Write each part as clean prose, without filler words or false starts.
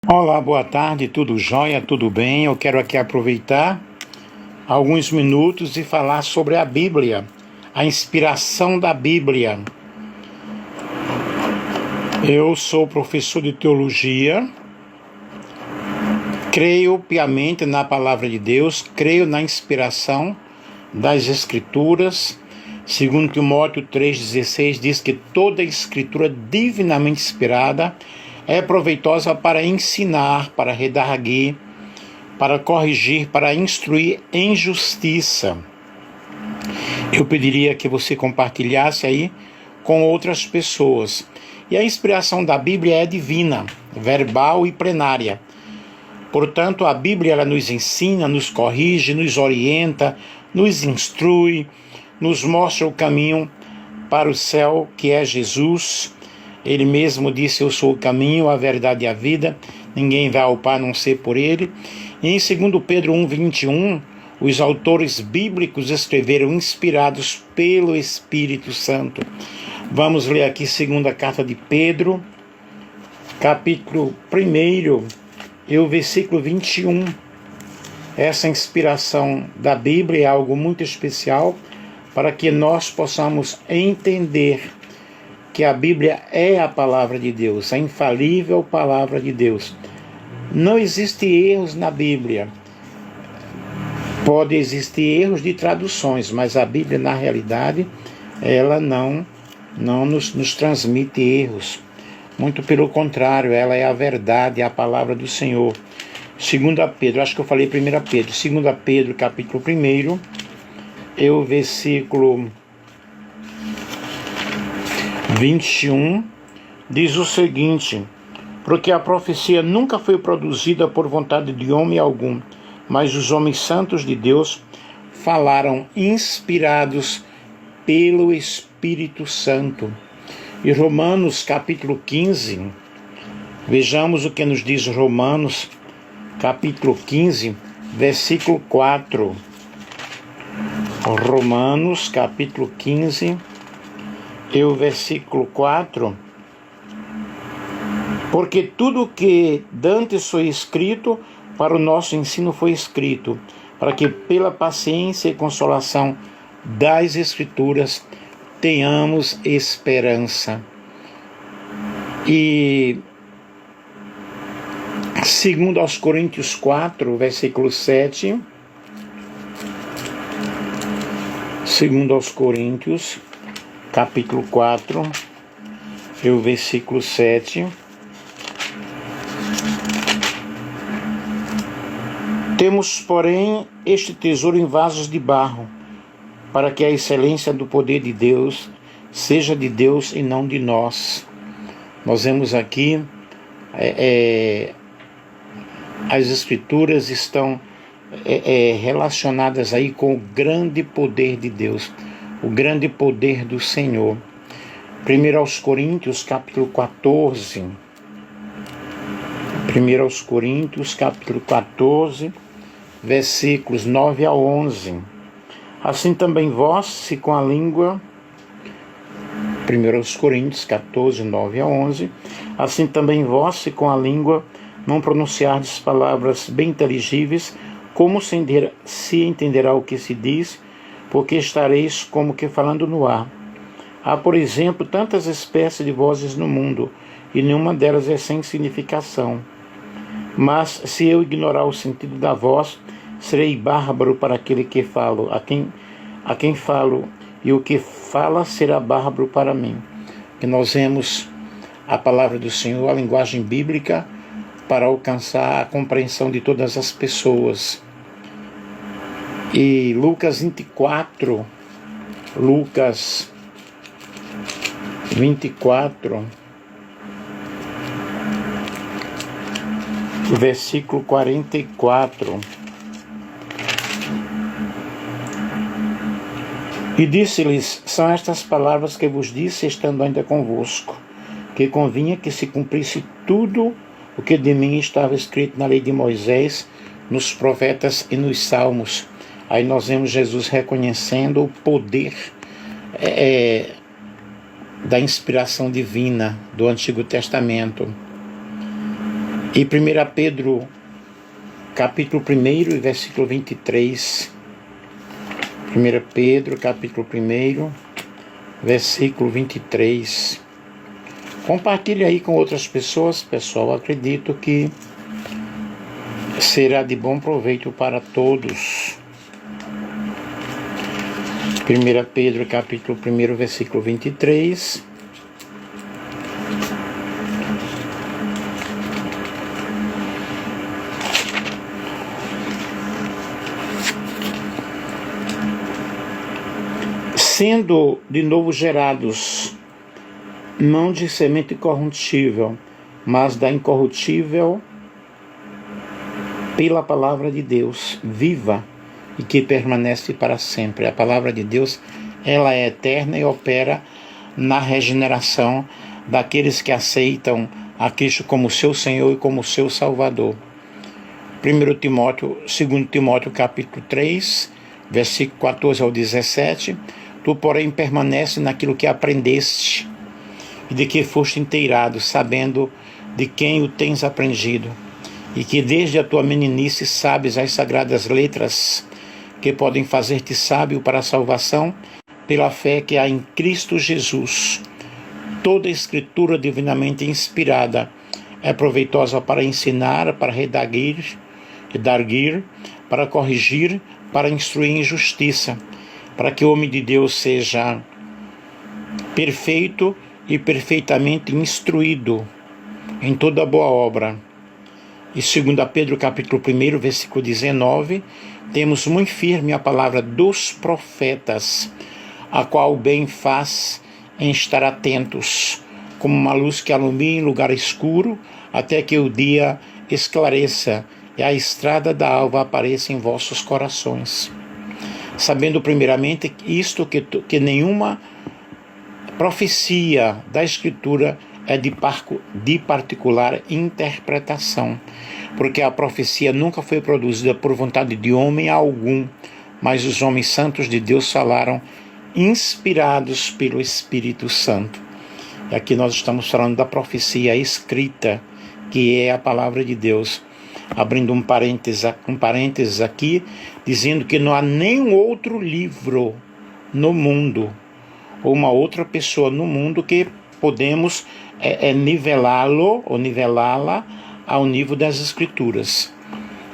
Olá, boa tarde, tudo jóia, tudo bem? Eu quero aqui aproveitar alguns minutos e falar sobre a Bíblia, a inspiração da Bíblia. Eu sou professor de teologia, creio piamente na palavra de Deus, creio na inspiração das Escrituras. Segundo Timóteo 3,16 diz que toda Escritura divinamente inspirada é proveitosa para ensinar, para redarguir, para corrigir, para instruir em justiça. Eu pediria que você compartilhasse aí com outras pessoas. E a inspiração da Bíblia é divina, verbal e plenária. Portanto, a Bíblia ela nos ensina, nos corrige, nos orienta, nos instrui, nos mostra o caminho para o céu, que é Jesus. Ele mesmo disse: eu sou o caminho, a verdade e a vida, ninguém vai ao Pai a não ser por ele. E em 2 Pedro 1,21, os autores bíblicos escreveram inspirados pelo Espírito Santo. Vamos ler aqui 2ª carta de Pedro, capítulo 1, e o versículo 21. Essa inspiração da Bíblia é algo muito especial para que nós possamos entender que a Bíblia é a palavra de Deus, a infalível palavra de Deus. Não existem erros na Bíblia. Pode existir erros de traduções, mas a Bíblia, na realidade, ela não nos transmite erros. Muito pelo contrário, ela é a verdade, é a palavra do Senhor. 2 Pedro, acho que eu falei 1 Pedro. 2 Pedro, capítulo 1, e o versículo 21, diz o seguinte: porque a profecia nunca foi produzida por vontade de homem algum, mas os homens santos de Deus falaram inspirados pelo Espírito Santo. E Romanos capítulo 15, vejamos o que nos diz Romanos capítulo 15, versículo 4. Romanos capítulo 15, e o versículo 4, porque tudo que dantes foi escrito, para o nosso ensino foi escrito, para que pela paciência e consolação das Escrituras tenhamos esperança. E segundo aos Coríntios 4, versículo 7, segundo aos Coríntios capítulo 4, e o versículo 7. Temos, porém, este tesouro em vasos de barro, para que a excelência do poder de Deus seja de Deus e não de nós. Nós vemos aqui, as Escrituras estão relacionadas aí com o grande poder de Deus, o grande poder do Senhor. 1 aos Coríntios, capítulo 14. 1 aos Coríntios, capítulo 14, versículos 9 a 11. Assim também vós, se com a língua... 1 aos Coríntios, 14, 9 a 11. Assim também vós, se com a língua não pronunciardes palavras bem inteligíveis, como se entenderá o que se diz, porque estareis como que falando no ar. Há, por exemplo, tantas espécies de vozes no mundo, e nenhuma delas é sem significação. Mas se eu ignorar o sentido da voz, serei bárbaro para aquele que falo, a quem falo, e o que fala será bárbaro para mim. Que nós vemos a palavra do Senhor, a linguagem bíblica, para alcançar a compreensão de todas as pessoas. E Lucas 24, versículo 44. E disse-lhes: são estas palavras que vos disse, estando ainda convosco, que convinha que se cumprisse tudo o que de mim estava escrito na lei de Moisés, nos profetas e nos salmos. Aí nós vemos Jesus reconhecendo o poder da inspiração divina do Antigo Testamento. E 1 Pedro, capítulo 1 e versículo 23. 1 Pedro, capítulo 1, versículo 23. Compartilhe aí com outras pessoas, pessoal. Acredito que será de bom proveito para todos. 1 Pedro, capítulo 1, versículo 23. Sendo de novo gerados, não de semente corruptível, mas da incorruptível, pela palavra de Deus, viva e que permanece para sempre. A palavra de Deus, ela é eterna e opera na regeneração daqueles que aceitam a Cristo como seu Senhor e como seu Salvador. 2 Timóteo, capítulo 3, versículo 14 ao 17. Tu, porém, permanece naquilo que aprendeste e de que foste inteirado, sabendo de quem o tens aprendido, e que desde a tua meninice sabes as sagradas letras que podem fazer-te sábio para a salvação pela fé que há em Cristo Jesus. Toda a escritura divinamente inspirada é proveitosa para ensinar, para redarguir, para corrigir, para instruir em justiça, para que o homem de Deus seja perfeito e perfeitamente instruído em toda boa obra. E 2 Pedro, capítulo 1, versículo 19, temos muito firme a palavra dos profetas, a qual bem faz em estar atentos, como uma luz que alumia em lugar escuro, até que o dia esclareça e a estrada da alva apareça em vossos corações. Sabendo primeiramente isto, que nenhuma profecia da Escritura é de particular interpretação, porque a profecia nunca foi produzida por vontade de homem algum, mas os homens santos de Deus falaram inspirados pelo Espírito Santo. E aqui nós estamos falando da profecia escrita, que é a palavra de Deus. Abrindo um parênteses aqui, dizendo que não há nenhum outro livro no mundo, ou uma outra pessoa no mundo que podemos nivelá-lo ou nivelá-la ao nível das Escrituras.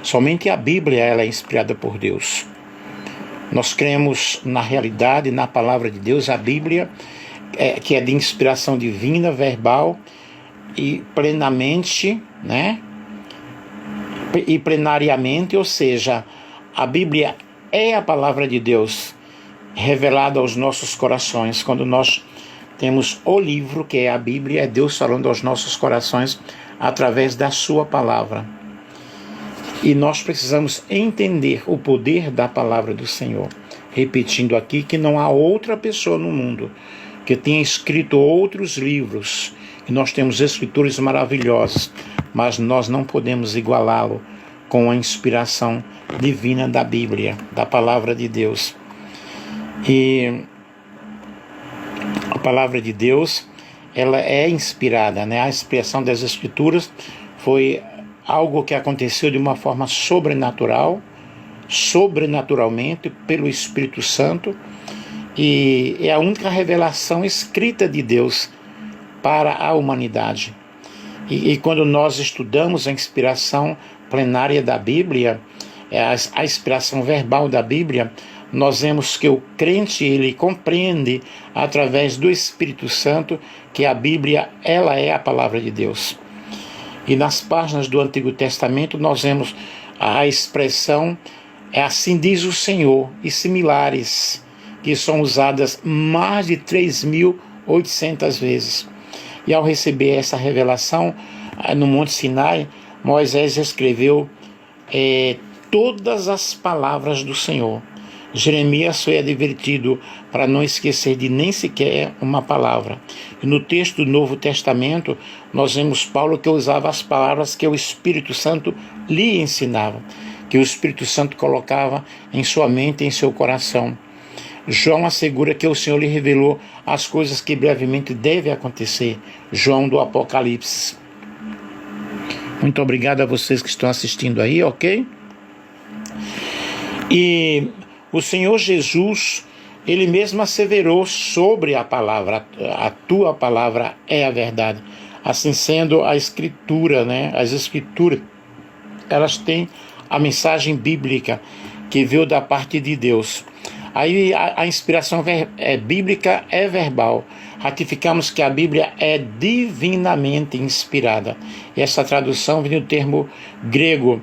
Somente a Bíblia ela é inspirada por Deus. Nós cremos na realidade, na palavra de Deus, a Bíblia, que é de inspiração divina, verbal e plenamente, e plenariamente, ou seja, a Bíblia é a palavra de Deus revelada aos nossos corações. Quando nós temos o livro, que é a Bíblia, é Deus falando aos nossos corações através da sua palavra. E nós precisamos entender o poder da palavra do Senhor. Repetindo aqui que não há outra pessoa no mundo que tenha escrito outros livros. E nós temos escritores maravilhosos, mas nós não podemos igualá-lo com a inspiração divina da Bíblia, da palavra de Deus. E a palavra de Deus, ela é inspirada, A inspiração das Escrituras foi algo que aconteceu de uma forma sobrenaturalmente, pelo Espírito Santo, e é a única revelação escrita de Deus para a humanidade. E quando nós estudamos a inspiração plenária da Bíblia, a inspiração verbal da Bíblia, nós vemos que o crente ele compreende através do Espírito Santo que a Bíblia ela é a palavra de Deus. E nas páginas do Antigo Testamento nós vemos a expressão assim diz o Senhor e similares, que são usadas mais de 3.800 vezes. E ao receber essa revelação no Monte Sinai, Moisés escreveu todas as palavras do Senhor. Jeremias foi advertido para não esquecer de nem sequer uma palavra. E no texto do Novo Testamento, nós vemos Paulo que usava as palavras que o Espírito Santo lhe ensinava, que o Espírito Santo colocava em sua mente e em seu coração. João assegura que o Senhor lhe revelou as coisas que brevemente devem acontecer. João do Apocalipse. Muito obrigado a vocês que estão assistindo aí, ok? E o Senhor Jesus, Ele mesmo asseverou sobre a palavra, a tua palavra é a verdade. Assim sendo, a Escritura, né? As Escrituras, elas têm a mensagem bíblica que veio da parte de Deus. Aí a inspiração bíblica é verbal. Ratificamos que a Bíblia é divinamente inspirada. E essa tradução vem do termo grego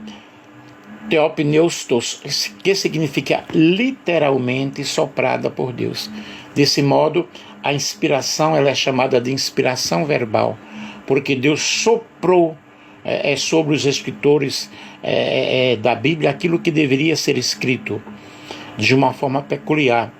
theopneustos, que significa literalmente soprada por Deus. Desse modo, a inspiração ela é chamada de inspiração verbal, porque Deus soprou sobre os escritores da Bíblia aquilo que deveria ser escrito de uma forma peculiar.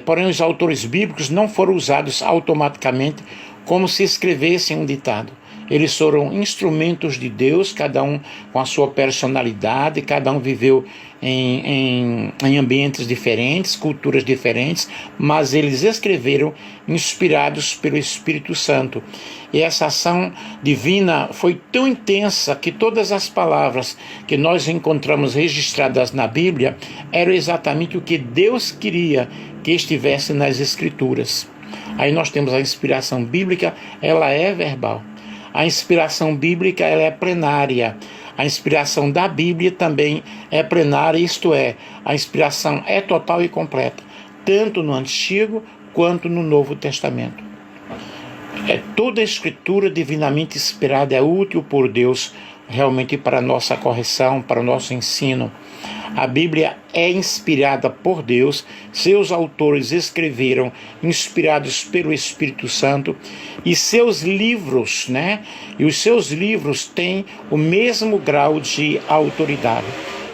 Porém, os autores bíblicos não foram usados automaticamente como se escrevessem um ditado. Eles foram instrumentos de Deus, cada um com a sua personalidade, cada um viveu em ambientes diferentes, culturas diferentes, mas eles escreveram inspirados pelo Espírito Santo. E essa ação divina foi tão intensa que todas as palavras que nós encontramos registradas na Bíblia eram exatamente o que Deus queria que estivesse nas Escrituras. Aí nós temos a inspiração bíblica, ela é verbal. A inspiração bíblica ela é plenária. A inspiração da Bíblia também é plenária, isto é, a inspiração é total e completa, tanto no Antigo quanto no Novo Testamento. Toda a Escritura divinamente inspirada é útil por Deus realmente para a nossa correção, para o nosso ensino. A Bíblia é inspirada por Deus, seus autores escreveram inspirados pelo Espírito Santo e seus livros, E os seus livros têm o mesmo grau de autoridade.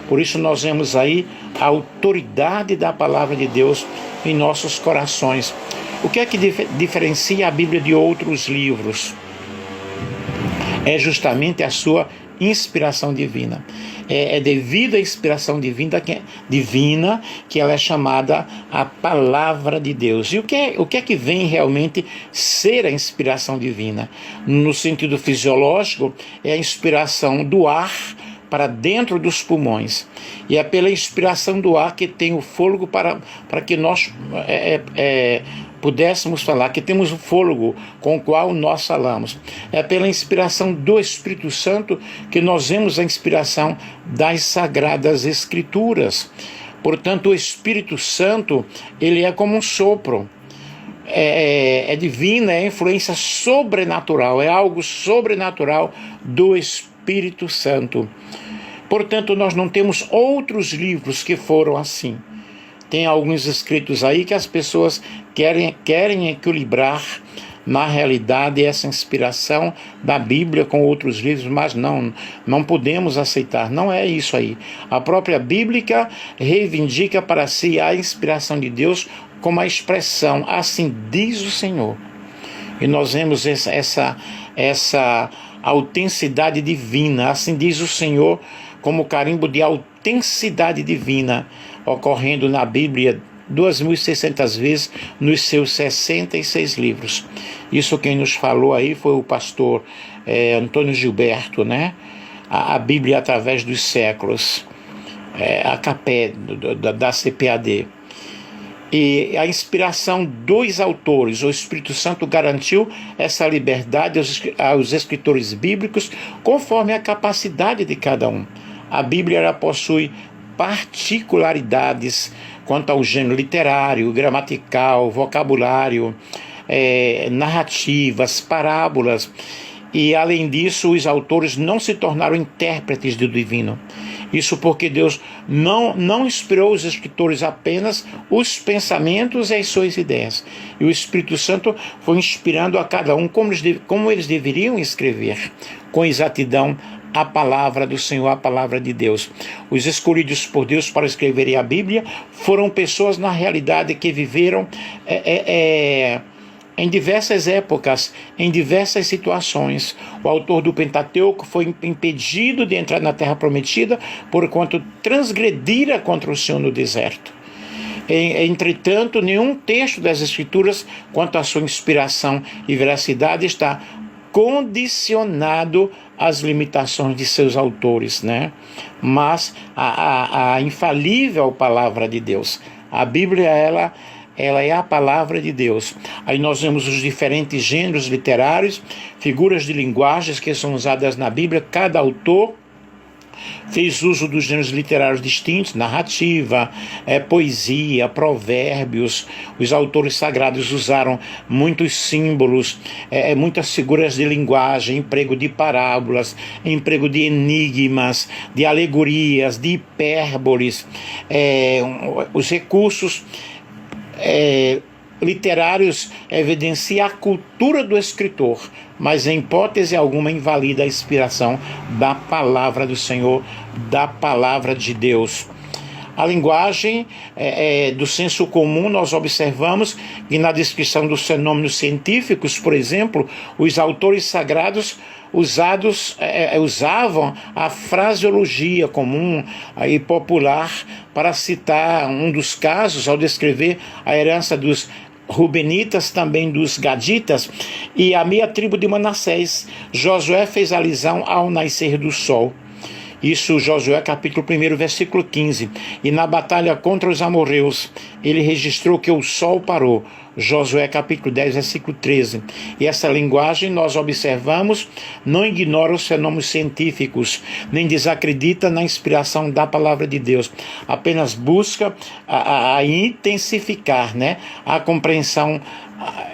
Por isso nós vemos aí a autoridade da palavra de Deus em nossos corações. O que é que diferencia a Bíblia de outros livros? É justamente a sua inspiração divina. É devido à inspiração divina que ela é chamada a palavra de Deus. E o que é que vem realmente ser a inspiração divina? No sentido fisiológico, é a inspiração do ar para dentro dos pulmões. E é pela inspiração do ar que tem o fôlego para que nós pudéssemos falar, que temos o fôlego com o qual nós falamos. É pela inspiração do Espírito Santo que nós vemos a inspiração das Sagradas Escrituras. Portanto, o Espírito Santo, ele é como um sopro. É divina, é influência sobrenatural, é algo sobrenatural do Espírito Santo. Portanto, nós não temos outros livros que foram assim. Tem alguns escritos aí que as pessoas querem equilibrar na realidade essa inspiração da Bíblia com outros livros, mas não podemos aceitar, não é isso aí. A própria Bíblia reivindica para si a inspiração de Deus como a expressão, assim diz o Senhor. E nós vemos essa autenticidade divina, assim diz o Senhor, como carimbo de autenticidade divina, ocorrendo na Bíblia 2.600 vezes nos seus 66 livros. Isso quem nos falou aí foi o pastor Antônio Gilberto, A Bíblia através dos séculos, a CAPE da CPAD. E a inspiração dos autores, o Espírito Santo garantiu essa liberdade aos escritores bíblicos conforme a capacidade de cada um. A Bíblia ela possui particularidades quanto ao gênero literário, gramatical, vocabulário, narrativas, parábolas. E, além disso, os autores não se tornaram intérpretes do divino. Isso porque Deus não inspirou os escritores apenas os pensamentos e as suas ideias. E o Espírito Santo foi inspirando a cada um como eles deveriam escrever, com exatidão, a palavra do Senhor, a palavra de Deus. Os escolhidos por Deus para escreverem a Bíblia foram pessoas, na realidade, que viveram em diversas épocas, em diversas situações. O autor do Pentateuco foi impedido de entrar na Terra Prometida porquanto transgredira contra o Senhor no deserto. Entretanto, nenhum texto das Escrituras, quanto à sua inspiração e veracidade, está condicionado as limitações de seus autores, né? Mas a infalível palavra de Deus. A Bíblia, ela é a palavra de Deus. Aí nós vemos os diferentes gêneros literários, figuras de linguagens que são usadas na Bíblia. Cada autor fez uso dos gêneros literários distintos, narrativa, poesia, provérbios. Os autores sagrados usaram muitos símbolos, muitas figuras de linguagem, emprego de parábolas, emprego de enigmas, de alegorias, de hipérboles. Os recursos literários evidenciam a cultura do escritor, mas em hipótese alguma invalida a inspiração da palavra do Senhor, da palavra de Deus. A linguagem do senso comum, nós observamos que na descrição dos fenômenos científicos, por exemplo, os autores sagrados usavam a fraseologia comum e popular para citar um dos casos, ao descrever a herança dos Rubenitas, também dos Gaditas e a meia tribo de Manassés. Josué fez alusão ao nascer do sol. Isso, Josué capítulo 1, versículo 15. E na batalha contra os amorreus, ele registrou que o sol parou. Josué capítulo 10, versículo 13. E essa linguagem nós observamos, não ignora os fenômenos científicos, nem desacredita na inspiração da palavra de Deus. Apenas busca a intensificar, né? A compreensão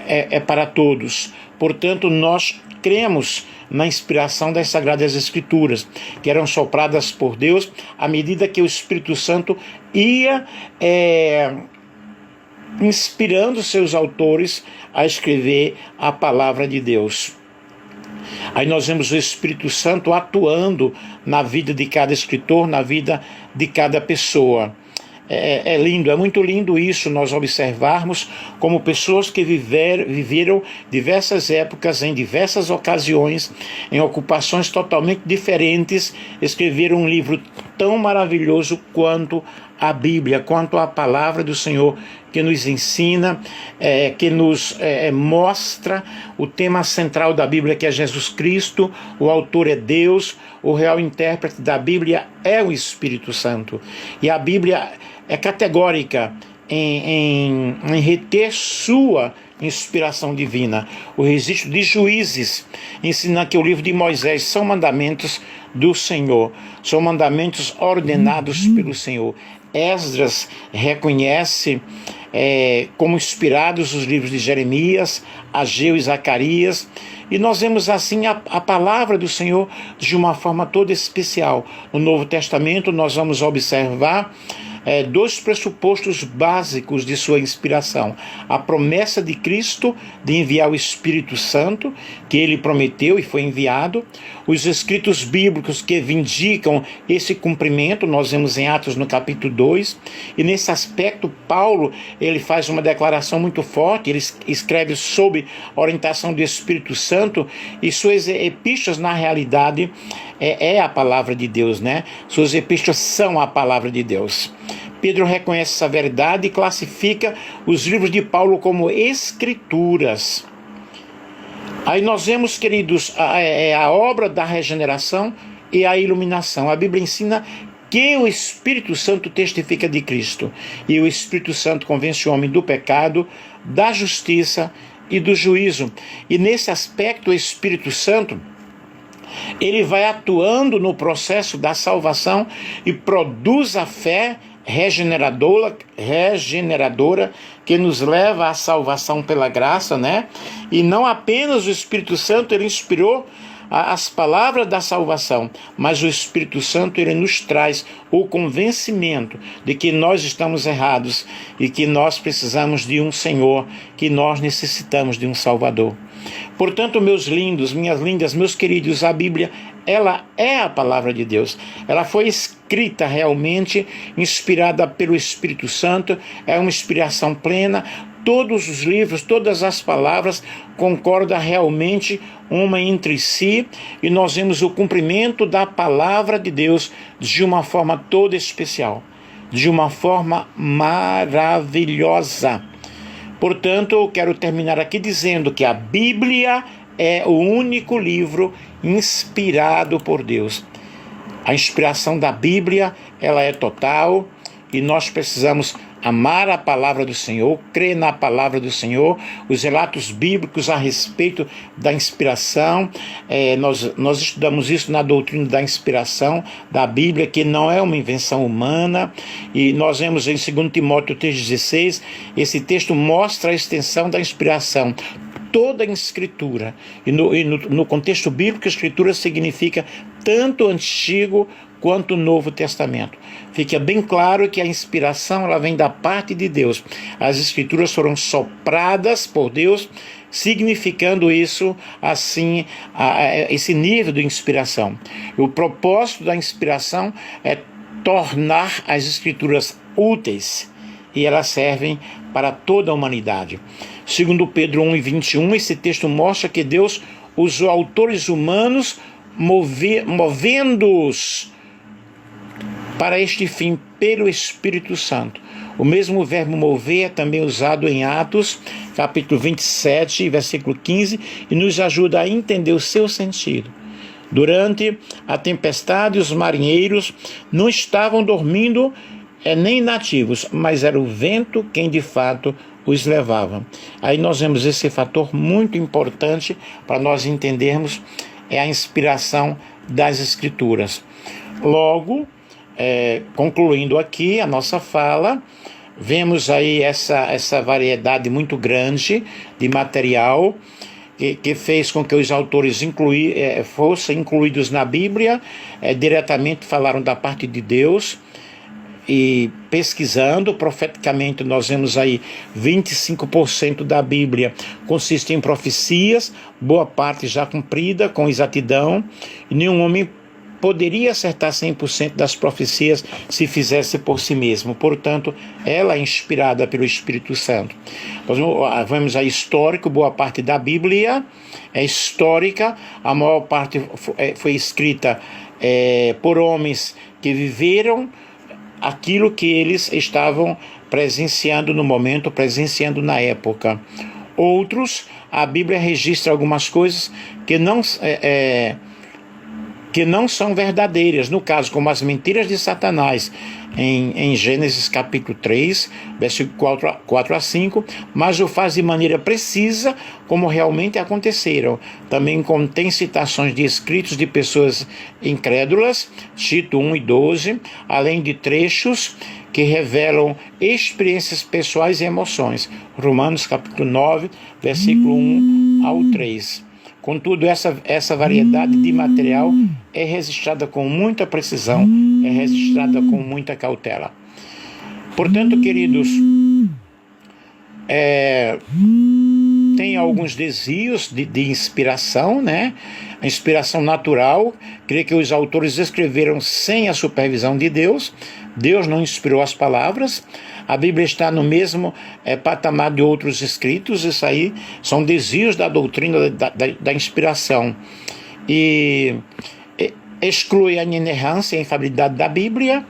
é para todos. Portanto, nós cremos na inspiração das Sagradas Escrituras, que eram sopradas por Deus à medida que o Espírito Santo ia inspirando seus autores a escrever a palavra de Deus. Aí nós vemos o Espírito Santo atuando na vida de cada escritor, na vida de cada pessoa. É lindo, é muito lindo isso, nós observarmos como pessoas que viveram diversas épocas, em diversas ocasiões, em ocupações totalmente diferentes, escreveram um livro tão maravilhoso quanto a Bíblia, quanto a palavra do Senhor, que nos ensina, que nos mostra o tema central da Bíblia, que é Jesus Cristo. O autor é Deus, o real intérprete da Bíblia é o Espírito Santo. E a Bíblia é categórica em reter sua inspiração divina. O registro de Juízes ensina que o livro de Moisés são mandamentos do Senhor, são mandamentos ordenados pelo Senhor. Esdras reconhece como inspirados os livros de Jeremias, Ageu e Zacarias, e nós vemos assim a palavra do Senhor de uma forma toda especial. No Novo Testamento nós vamos observar dois pressupostos básicos de sua inspiração: a promessa de Cristo de enviar o Espírito Santo, que ele prometeu e foi enviado, os escritos bíblicos que vindicam esse cumprimento, nós vemos em Atos no capítulo 2, e nesse aspecto Paulo ele faz uma declaração muito forte, ele escreve sob orientação do Espírito Santo, e suas epístolas na realidade é a palavra de Deus, né? Suas epístolas são a palavra de Deus. Pedro reconhece essa verdade e classifica os livros de Paulo como escrituras. Aí nós vemos, queridos, a obra da regeneração e a iluminação. A Bíblia ensina que o Espírito Santo testifica de Cristo, e o Espírito Santo convence o homem do pecado, da justiça e do juízo. E nesse aspecto, o Espírito Santo ele vai atuando no processo da salvação e produz a fé regeneradora que nos leva à salvação pela graça, né? E não apenas o Espírito Santo ele inspirou as palavras da salvação, mas o Espírito Santo ele nos traz o convencimento de que nós estamos errados e que nós precisamos de um Senhor, que nós necessitamos de um Salvador. Portanto, meus lindos, minhas lindas, meus queridos, a Bíblia, ela é a palavra de Deus. Ela foi escrita realmente, inspirada pelo Espírito Santo, é uma inspiração plena. Todos os livros, todas as palavras concordam realmente uma entre si, e nós vemos o cumprimento da palavra de Deus de uma forma toda especial, de uma forma maravilhosa. Portanto, eu quero terminar aqui dizendo que a Bíblia é o único livro inspirado por Deus. A inspiração da Bíblia, ela é total e nós precisamos amar a palavra do Senhor, crer na palavra do Senhor, os relatos bíblicos a respeito da inspiração. Nós estudamos isso na doutrina da inspiração da Bíblia, que não é uma invenção humana, e nós vemos em 2 Timóteo 3,16, esse texto mostra a extensão da inspiração. Toda a Escritura, e no contexto bíblico, a Escritura significa tanto o Antigo quanto o Novo Testamento. Fica bem claro que a inspiração ela vem da parte de Deus. As Escrituras foram sopradas por Deus, significando isso, assim, esse nível de inspiração. O propósito da inspiração é tornar as Escrituras úteis, e elas servem para toda a humanidade. Segundo Pedro 1:21, esse texto mostra que Deus usou autores humanos movendo-os para este fim pelo Espírito Santo. O mesmo verbo mover é também usado em Atos, capítulo 27, versículo 15, e nos ajuda a entender o seu sentido. Durante a tempestade, os marinheiros não estavam dormindo nem nativos, mas era o vento quem de fato os levava. Aí nós vemos esse fator muito importante para nós entendermos a inspiração das Escrituras. Logo, concluindo aqui a nossa fala, vemos aí essa variedade muito grande de material que fez com que os autores fossem incluídos na Bíblia, diretamente falaram da parte de Deus. E pesquisando profeticamente, nós vemos aí 25% da Bíblia consiste em profecias, boa parte já cumprida com exatidão, e nenhum homem poderia acertar 100% das profecias se fizesse por si mesmo. Portanto, ela é inspirada pelo Espírito Santo. Nós vemos aí histórico, boa parte da Bíblia é histórica, a maior parte foi escrita por homens que viveram aquilo que eles estavam presenciando no momento, presenciando na época. Outros, a Bíblia registra algumas coisas que não são verdadeiras, no caso, como as mentiras de Satanás, em Gênesis capítulo 3, versículo 4 a 5, mas o faz de maneira precisa, como realmente aconteceram. Também contém citações de escritos de pessoas incrédulas, Tito 1:12, além de trechos que revelam experiências pessoais e emoções, Romanos capítulo 9, versículo 1 ao 3. Contudo, essa variedade de material é registrada com muita precisão, é registrada com muita cautela. Portanto, queridos, tem alguns desvios de inspiração, né? A inspiração natural, creio que os autores escreveram sem a supervisão de Deus. Deus não inspirou as palavras. A Bíblia está no mesmo patamar de outros escritos. Isso aí são desvios da doutrina da inspiração. E exclui a inerrância e a infalibilidade da Bíblia.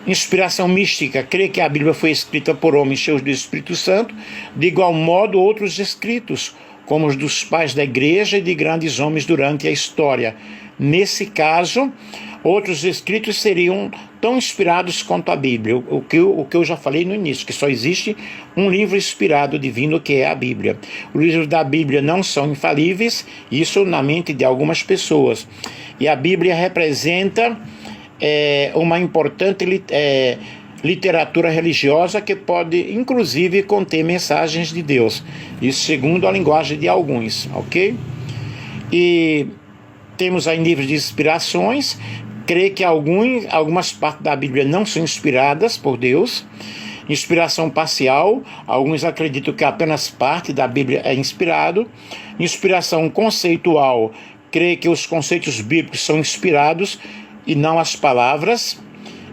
Inspiração mística, crê que a Bíblia foi escrita por homens cheios do Espírito Santo. De igual modo, outros escritos, como os dos pais da igreja e de grandes homens durante a história. Nesse caso, outros escritos seriam tão inspirados quanto a Bíblia, o que eu já falei no início, que só existe um livro inspirado divino, que é a Bíblia. Os livros da Bíblia não são infalíveis, isso na mente de algumas pessoas. E a Bíblia representa uma importante literatura religiosa que pode, inclusive, conter mensagens de Deus. Isso segundo a linguagem de alguns, ok? E temos aí níveis de inspirações. Creio que algumas partes da Bíblia não são inspiradas por Deus. Inspiração parcial, alguns acreditam que apenas parte da Bíblia é inspirado. Inspiração conceitual, creio que os conceitos bíblicos são inspirados e não as palavras.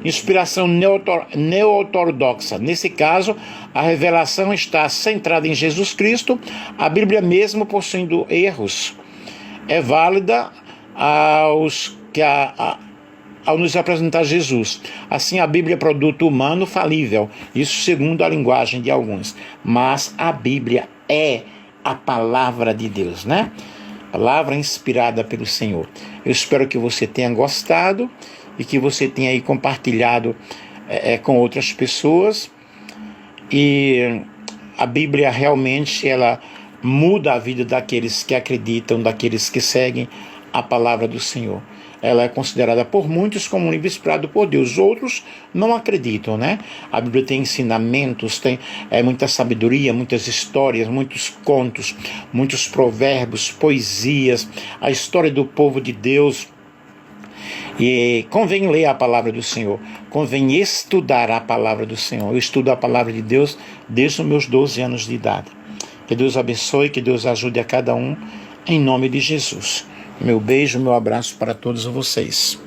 Inspiração neo-ortodoxa, nesse caso, a revelação está centrada em Jesus Cristo, a Bíblia mesmo possuindo erros. É válida ao nos apresentar Jesus. Assim, a Bíblia é produto humano falível, isso segundo a linguagem de alguns. Mas a Bíblia é a palavra de Deus, né? palavra inspirada pelo Senhor. Eu espero que você tenha gostado e que você tenha aí compartilhado com outras pessoas. E a Bíblia realmente ela muda a vida daqueles que acreditam, daqueles que seguem a palavra do Senhor. Ela é considerada por muitos como um livro inspirado por Deus. Outros não acreditam, né? A Bíblia tem ensinamentos, tem muita sabedoria, muitas histórias, muitos contos, muitos provérbios, poesias, a história do povo de Deus. E convém ler a palavra do Senhor, convém estudar a palavra do Senhor. Eu estudo a palavra de Deus desde os meus 12 anos de idade. Que Deus abençoe, que Deus ajude a cada um, em nome de Jesus. Meu beijo, meu abraço para todos vocês.